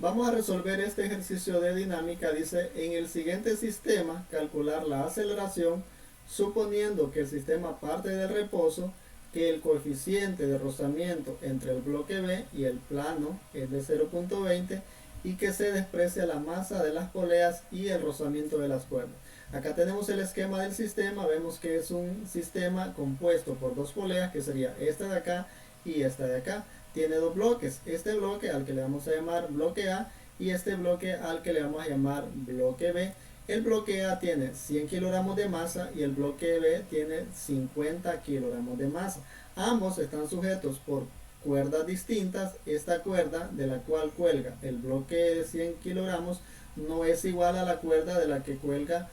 Vamos a resolver este ejercicio de dinámica. Dice, en el siguiente sistema, calcular la aceleración, suponiendo que el sistema parte de reposo, que el coeficiente de rozamiento entre el bloque B y el plano es de 0.20 y que se desprecia la masa de las poleas y el rozamiento de las cuerdas. Acá tenemos el esquema del sistema. Vemos que es un sistema compuesto por dos poleas, que sería esta de acá y esta de acá. Tiene dos bloques, este bloque al que le vamos a llamar bloque A y este bloque al que le vamos a llamar bloque B. El bloque A tiene 100 kilogramos de masa y el bloque B tiene 50 kilogramos de masa. Ambos están sujetos por cuerdas distintas. Esta cuerda de la cual cuelga el bloque de 100 kilogramos no es igual a la cuerda de la que cuelga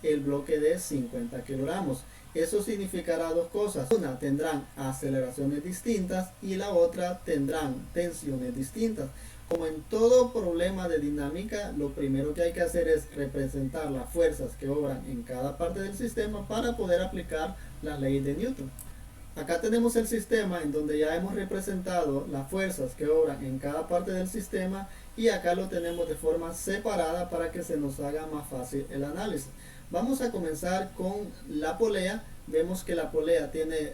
el bloque de 50 kilogramos. Eso significará dos cosas. Una, tendrán aceleraciones distintas y la otra tendrán tensiones distintas. Como en todo problema de dinámica, lo primero que hay que hacer es representar las fuerzas que obran en cada parte del sistema para poder aplicar las leyes de Newton. Acá tenemos el sistema en donde ya hemos representado las fuerzas que obran en cada parte del sistema y acá lo tenemos de forma separada para que se nos haga más fácil el análisis. Vamos a comenzar con la polea. Vemos que la polea tiene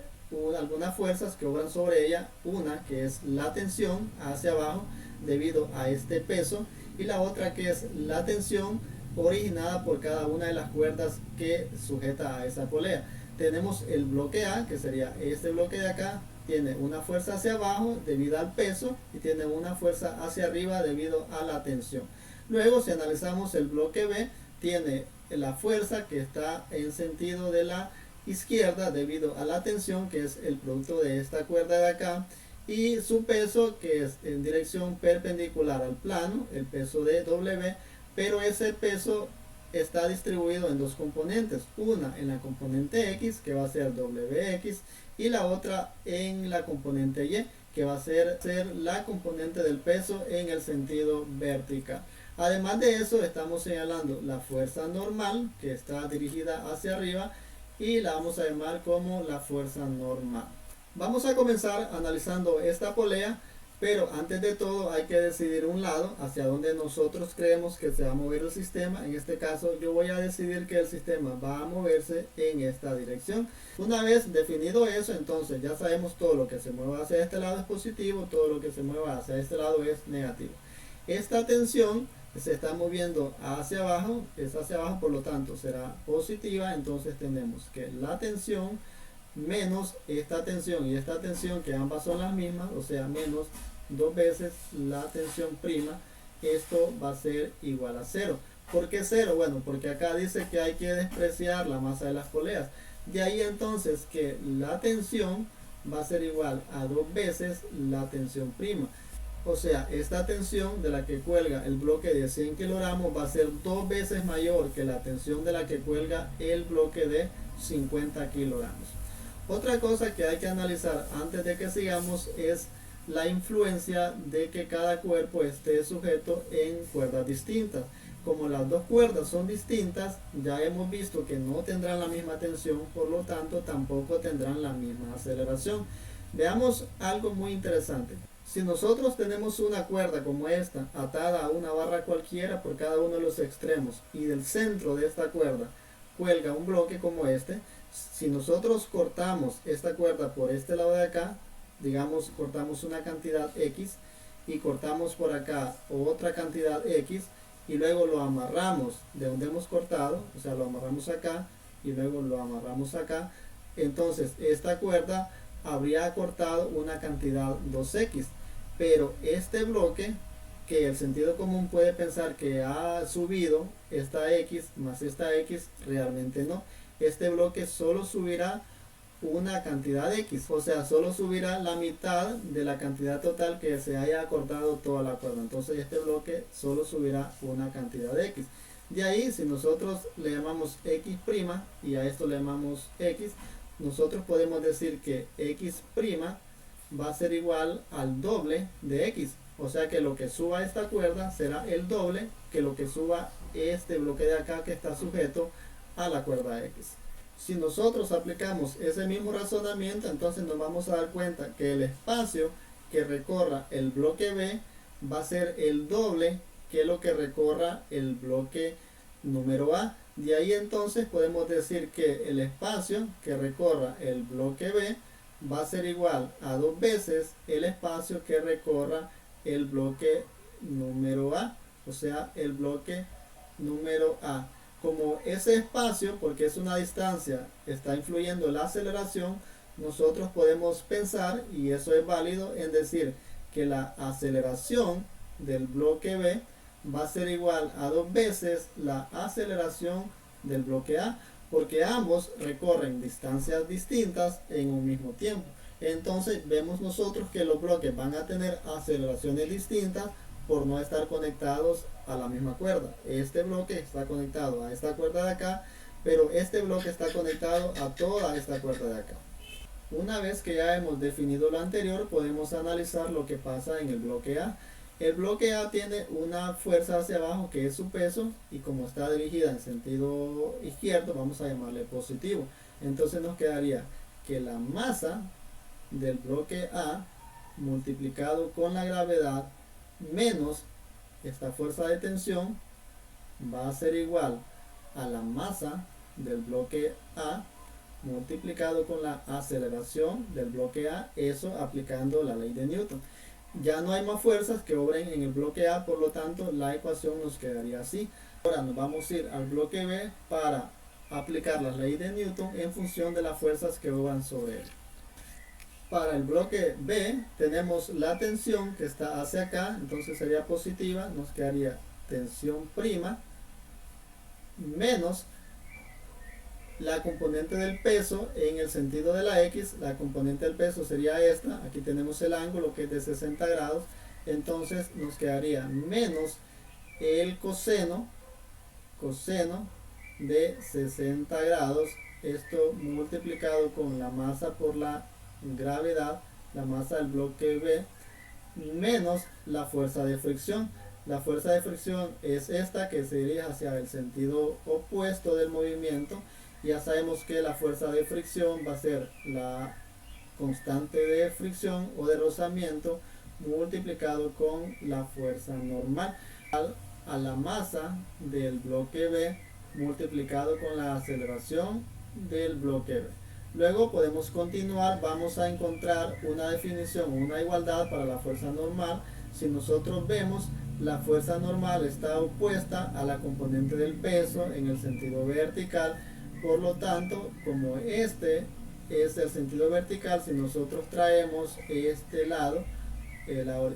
algunas fuerzas que obran sobre ella. Una que es la tensión hacia abajo debido a este peso y la otra que es la tensión originada por cada una de las cuerdas que sujeta a esa polea. Tenemos el bloque A, que sería este bloque de acá, tiene una fuerza hacia abajo debido al peso y tiene una fuerza hacia arriba debido a la tensión. Luego, si analizamos el bloque B, tiene la fuerza que está en sentido de la izquierda debido a la tensión, que es el producto de esta cuerda de acá, y su peso, que es en dirección perpendicular al plano, el peso de W, pero ese peso está distribuido en dos componentes, una en la componente X, que va a ser WX, y la otra en la componente Y, que va a ser la componente del peso en el sentido vertical. Además de eso, estamos señalando la fuerza normal, que está dirigida hacia arriba, y la vamos a llamar como la fuerza normal. Vamos a comenzar analizando esta polea, pero antes de todo hay que decidir un lado hacia donde nosotros creemos que se va a mover el sistema. En este caso yo voy a decidir que el sistema va a moverse en esta dirección. Una vez definido eso, entonces ya sabemos todo lo que se mueva hacia este lado es positivo, todo lo que se mueva hacia este lado es negativo. Esta tensión se está moviendo hacia abajo, es hacia abajo, por lo tanto será positiva. Entonces tenemos que la tensión menos esta tensión y esta tensión, que ambas son las mismas, o sea, menos dos veces la tensión prima, esto va a ser igual a 0. ¿Por qué 0? Bueno, porque acá dice que hay que despreciar la masa de las poleas. De ahí entonces que la tensión va a ser igual a dos veces la tensión prima. O sea, esta tensión de la que cuelga el bloque de 100 kilogramos va a ser dos veces mayor que la tensión de la que cuelga el bloque de 50 kilogramos. Otra cosa que hay que analizar antes de que sigamos es la influencia de que cada cuerpo esté sujeto en cuerdas distintas. Como las dos cuerdas son distintas, ya hemos visto que no tendrán la misma tensión, por lo tanto tampoco tendrán la misma aceleración. Veamos algo muy interesante. Si nosotros tenemos una cuerda como esta atada a una barra cualquiera por cada uno de los extremos y del centro de esta cuerda cuelga un bloque como este, si nosotros cortamos esta cuerda por este lado de acá, digamos cortamos una cantidad X y cortamos por acá otra cantidad X y luego lo amarramos de donde hemos cortado, o sea, lo amarramos acá y luego lo amarramos acá, entonces esta cuerda habría cortado una cantidad 2X, pero este bloque, que el sentido común puede pensar que ha subido esta X más esta X, realmente no. Este bloque solo subirá una cantidad X, o sea, solo subirá la mitad de la cantidad total que se haya cortado toda la cuerda. Entonces este bloque solo subirá una cantidad X. De ahí, si nosotros le llamamos X' y a esto le llamamos X, nosotros podemos decir que X' va a ser igual al doble de X. O sea que lo que suba esta cuerda será el doble que lo que suba este bloque de acá que está sujeto a la cuerda X. Si nosotros aplicamos ese mismo razonamiento, entonces nos vamos a dar cuenta que el espacio que recorra el bloque B va a ser el doble que lo que recorra el bloque número A. De ahí entonces podemos decir que el espacio que recorra el bloque B va a ser igual a 2 veces el espacio que recorra el bloque número A, o sea, el bloque número A. Como ese espacio, porque es una distancia, está influyendo en la aceleración, nosotros podemos pensar, y eso es válido, en decir que la aceleración del bloque B va a ser igual a 2 veces la aceleración del bloque A, porque ambos recorren distancias distintas en un mismo tiempo. Entonces vemos nosotros que los bloques van a tener aceleraciones distintas por no estar conectados a la misma cuerda. Este bloque está conectado a esta cuerda de acá, pero este bloque está conectado a toda esta cuerda de acá. Una vez que ya hemos definido lo anterior, podemos analizar lo que pasa en el bloque A. El bloque A tiene una fuerza hacia abajo que es su peso, y como está dirigida en sentido izquierdo, vamos a llamarle positivo. Entonces nos quedaría que la masa del bloque A multiplicado con la gravedad menos esta fuerza de tensión va a ser igual a la masa del bloque A multiplicado con la aceleración del bloque A, eso aplicando la ley de Newton. Ya no hay más fuerzas que obren en el bloque A, por lo tanto la ecuación nos quedaría así. Ahora nos vamos a ir al bloque B para aplicar la ley de Newton en función de las fuerzas que obran sobre él. Para el bloque B tenemos la tensión que está hacia acá, entonces sería positiva, nos quedaría tensión prima menos la componente del peso en el sentido de la X. La componente del peso sería esta, aquí tenemos el ángulo que es de 60 grados, entonces nos quedaría menos el coseno de 60 grados, esto multiplicado con la masa por la gravedad, la masa del bloque B, menos la fuerza de fricción. La fuerza de fricción es esta, que se dirige hacia el sentido opuesto del movimiento. Ya sabemos que la fuerza de fricción va a ser la constante de fricción o de rozamiento multiplicado con la fuerza normal a la masa del bloque B multiplicado con la aceleración del bloque B. Luego podemos continuar, vamos a encontrar una definición, una igualdad para la fuerza normal. Si nosotros vemos, la fuerza normal está opuesta a la componente del peso en el sentido vertical. Por lo tanto, como este es el sentido vertical, si nosotros traemos este lado,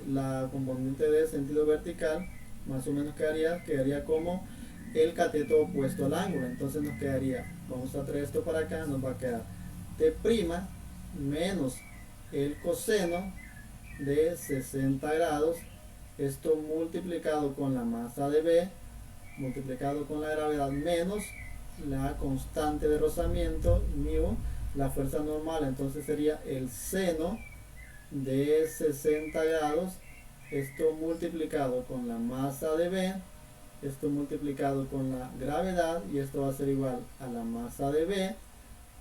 la componente de sentido vertical, más o menos quedaría como el cateto opuesto al ángulo. Entonces nos quedaría, vamos a traer esto para acá, nos va a quedar T' menos el coseno de 60 grados, esto multiplicado con la masa de B, multiplicado con la gravedad, menos la constante de rozamiento, μ, la fuerza normal, entonces sería el seno de 60 grados, esto multiplicado con la masa de B, esto multiplicado con la gravedad, y esto va a ser igual a la masa de B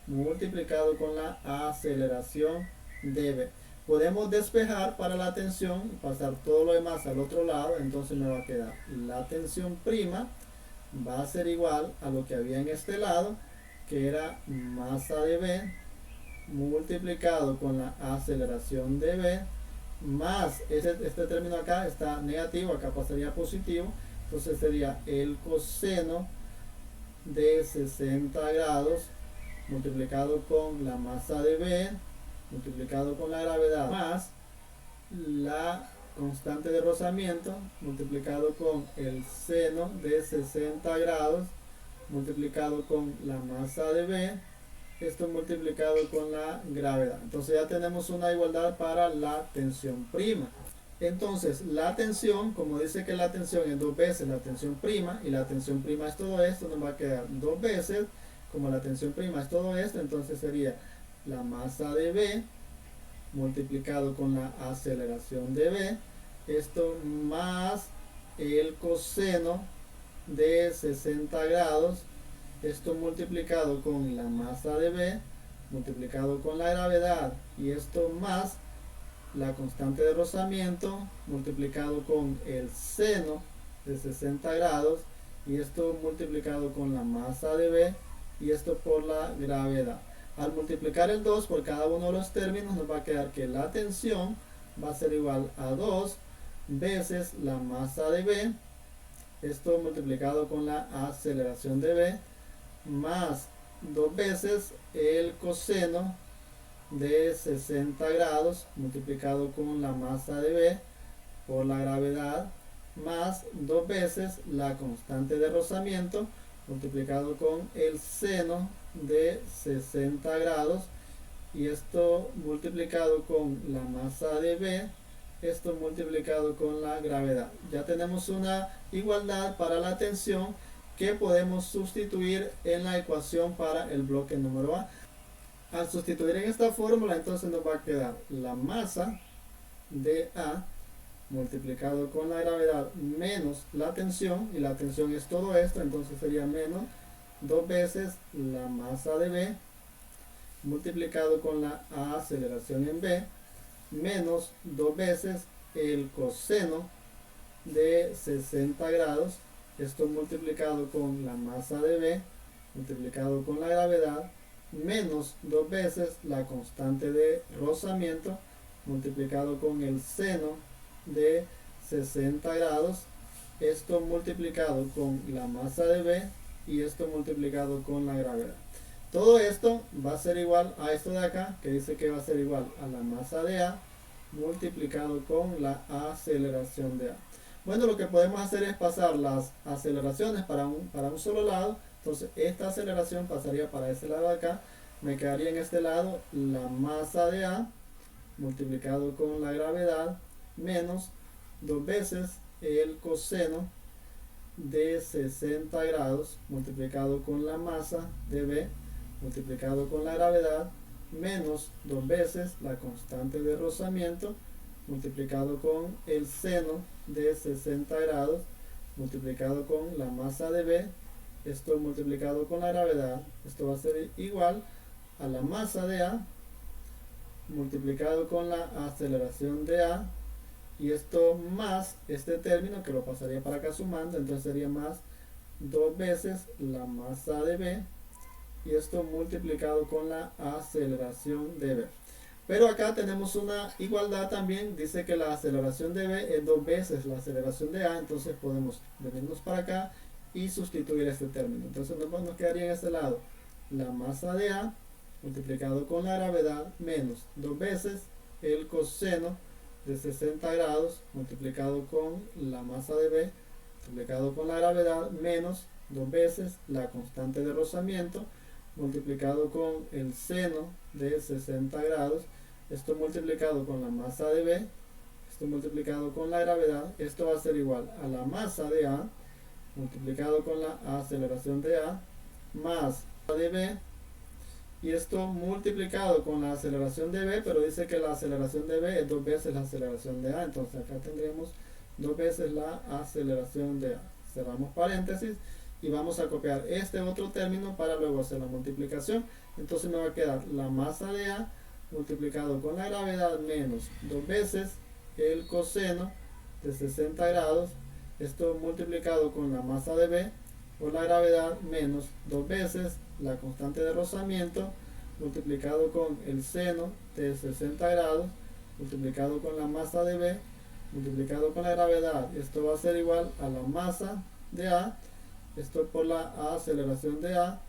multiplicado con la aceleración de B. Podemos despejar para la tensión y pasar todo lo demás al otro lado, entonces me va a quedar la tensión prima va a ser igual a lo que había en este lado, que era masa de B multiplicado con la aceleración de B, más este término acá está negativo, acá pasaría positivo, entonces sería el coseno de 60 grados multiplicado con la masa de B multiplicado con la gravedad, más la constante de rozamiento multiplicado con el seno de 60 grados multiplicado con la masa de B, esto multiplicado con la gravedad. Entonces ya tenemos una igualdad para la tensión prima. Entonces la tensión, como dice que la tensión es 2 veces la tensión prima, y la tensión prima es todo esto, nos va a quedar 2 veces, como la tensión prima es todo esto, entonces sería la masa de B multiplicado con la aceleración de B, esto más el coseno de 60 grados, esto multiplicado con la masa de B multiplicado con la gravedad, y esto más la constante de rozamiento multiplicado con el seno de 60 grados y esto multiplicado con la masa de B y esto por la gravedad. Al multiplicar el 2 por cada uno de los términos nos va a quedar que la tensión va a ser igual a 2 veces la masa de B, esto multiplicado con la aceleración de B, más 2 veces el coseno de 60 grados multiplicado con la masa de B por la gravedad, más 2 veces la constante de rozamiento multiplicado con el seno de 60 grados y esto multiplicado con la masa de B, esto multiplicado con la gravedad. Ya tenemos una igualdad para la tensión que podemos sustituir en la ecuación para el bloque número A. Al sustituir en esta fórmula, entonces nos va a quedar la masa de A multiplicado con la gravedad menos la tensión, y la tensión es todo esto, entonces sería menos 2 veces la masa de B multiplicado con la aceleración en B menos 2 veces el coseno de 60 grados, esto multiplicado con la masa de B multiplicado con la gravedad menos 2 veces la constante de rozamiento multiplicado con el seno de 60 grados, esto multiplicado con la masa de B y esto multiplicado con la gravedad. Todo esto va a ser igual a esto de acá, que dice que va a ser igual a la masa de A multiplicado con la aceleración de A. Bueno, lo que podemos hacer es pasar las aceleraciones para un solo lado. Entonces esta aceleración pasaría para este lado de acá, me quedaría en este lado la masa de A multiplicado con la gravedad menos 2 veces el coseno de 60 grados multiplicado con la masa de B multiplicado con la gravedad menos 2 veces la constante de rozamiento multiplicado con el seno de 60 grados multiplicado con la masa de B, esto multiplicado con la gravedad, esto va a ser igual a la masa de A multiplicado con la aceleración de A y esto más este término que lo pasaría para acá sumando, entonces sería más 2 veces la masa de B y esto multiplicado con la aceleración de B. Pero acá tenemos una igualdad también, dice que la aceleración de B es 2 veces la aceleración de A, entonces podemos venirnos para acá y sustituir este término. Entonces nos quedaría en este lado la masa de A multiplicado con la gravedad menos 2 veces el coseno de 60 grados multiplicado con la masa de B multiplicado con la gravedad menos 2 veces la constante de rozamiento multiplicado con el seno de 60 grados, esto multiplicado con la masa de B, esto multiplicado con la gravedad, esto va a ser igual a la masa de A multiplicado con la aceleración de A más la de B y esto multiplicado con la aceleración de B, pero dice que la aceleración de B es 2 veces la aceleración de A, entonces acá tendremos 2 veces la aceleración de A. Cerramos paréntesis y vamos a copiar este otro término para luego hacer la multiplicación. Entonces me va a quedar la masa de A multiplicado con la gravedad menos 2 veces el coseno de 60 grados, esto multiplicado con la masa de B por la gravedad menos 2 veces la constante de rozamiento multiplicado con el seno de 60 grados multiplicado con la masa de B multiplicado con la gravedad, esto va a ser igual a la masa de A, esto por la aceleración de A,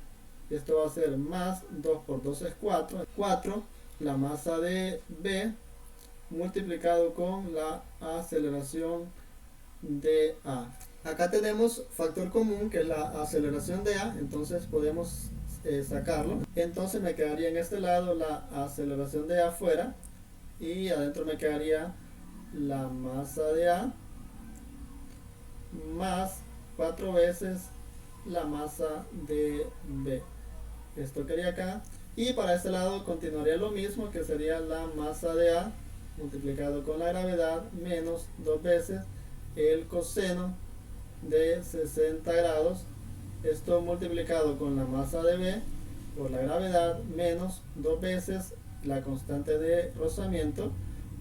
esto va a ser más 2 por 2 es 4, 4 la masa de B multiplicado con la aceleración de A. Acá tenemos factor común que es la aceleración de A, entonces podemos sacarlo. Entonces me quedaría en este lado la aceleración de A afuera y adentro me quedaría la masa de A más 4 veces la masa de B. Esto quería acá. Y para este lado continuaría lo mismo, que sería la masa de A multiplicado con la gravedad menos 2 veces el coseno de 60 grados, esto multiplicado con la masa de B por la gravedad menos 2 veces la constante de rozamiento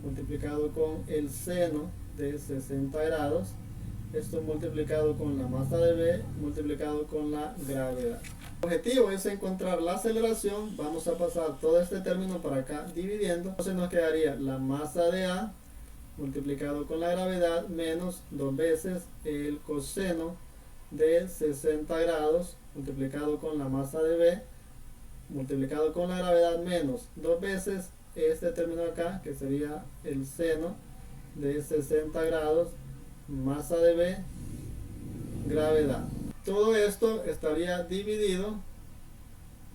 multiplicado con el seno de 60 grados, esto multiplicado con la masa de B multiplicado con la gravedad. El objetivo es encontrar la aceleración. Vamos a pasar todo este término para acá dividiendo. Entonces nos quedaría la masa de A multiplicado con la gravedad menos 2 veces el coseno de 60 grados multiplicado con la masa de B multiplicado con la gravedad menos 2 veces este término acá, que sería el seno de 60 grados, masa de B, gravedad. Todo esto estaría dividido,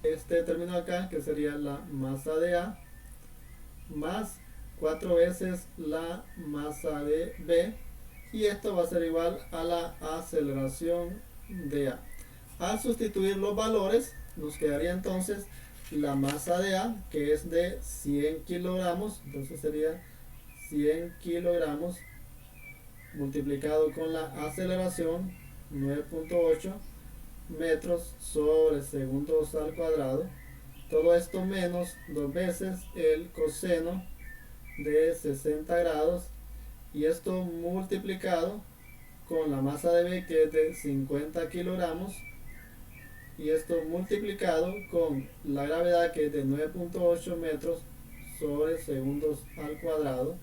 este término acá, que sería la masa de A, más 4 veces la masa de B, y esto va a ser igual a la aceleración de A. Al sustituir los valores, nos quedaría entonces la masa de A, que es de 100 kilogramos, entonces sería 100 kilogramos multiplicado con la aceleración 9.8 metros sobre segundos al cuadrado. Todo esto menos 2 veces el coseno de 60 grados, y esto multiplicado con la masa de B, que es de 50 kilogramos, y esto multiplicado con la gravedad, que es de 9.8 metros sobre segundos al cuadrado,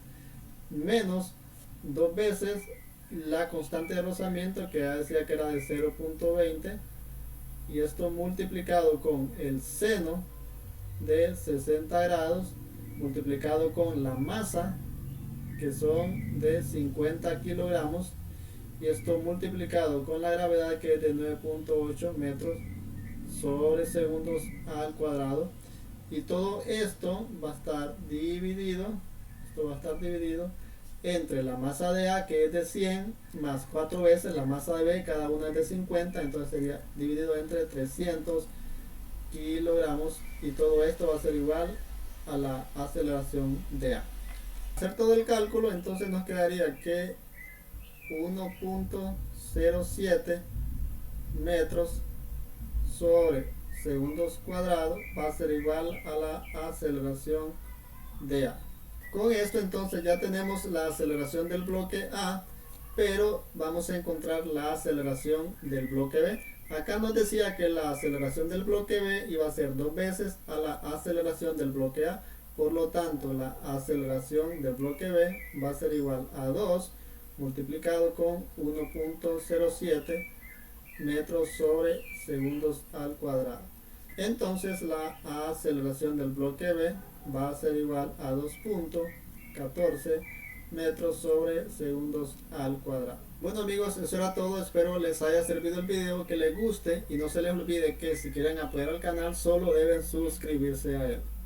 menos 2 veces la constante de rozamiento, que ya decía que era de 0.20, y esto multiplicado con el seno de 60 grados multiplicado con la masa, que son de 50 kilogramos, y esto multiplicado con la gravedad, que es de 9.8 metros sobre segundos al cuadrado. Y todo esto va a estar dividido, entre la masa de A, que es de 100, más 4 veces la masa de B, cada una es de 50, entonces sería dividido entre 300 kilogramos, y todo esto va a ser igual a la aceleración de A. Hacer todo el cálculo, entonces nos quedaría que 1.07 metros sobre segundos cuadrados va a ser igual a la aceleración de A. Con esto entonces ya tenemos la aceleración del bloque A, pero vamos a encontrar la aceleración del bloque B. Acá nos decía que la aceleración del bloque B iba a ser 2 veces a la aceleración del bloque A. Por lo tanto, la aceleración del bloque B va a ser igual a 2 multiplicado con 1.07 metros sobre segundos al cuadrado. Entonces la aceleración del bloque B va a ser igual a 2.14 metros sobre segundos al cuadrado. Bueno amigos, eso era todo. Espero les haya servido el video, que les guste, y no se les olvide que si quieren apoyar al canal solo deben suscribirse a él.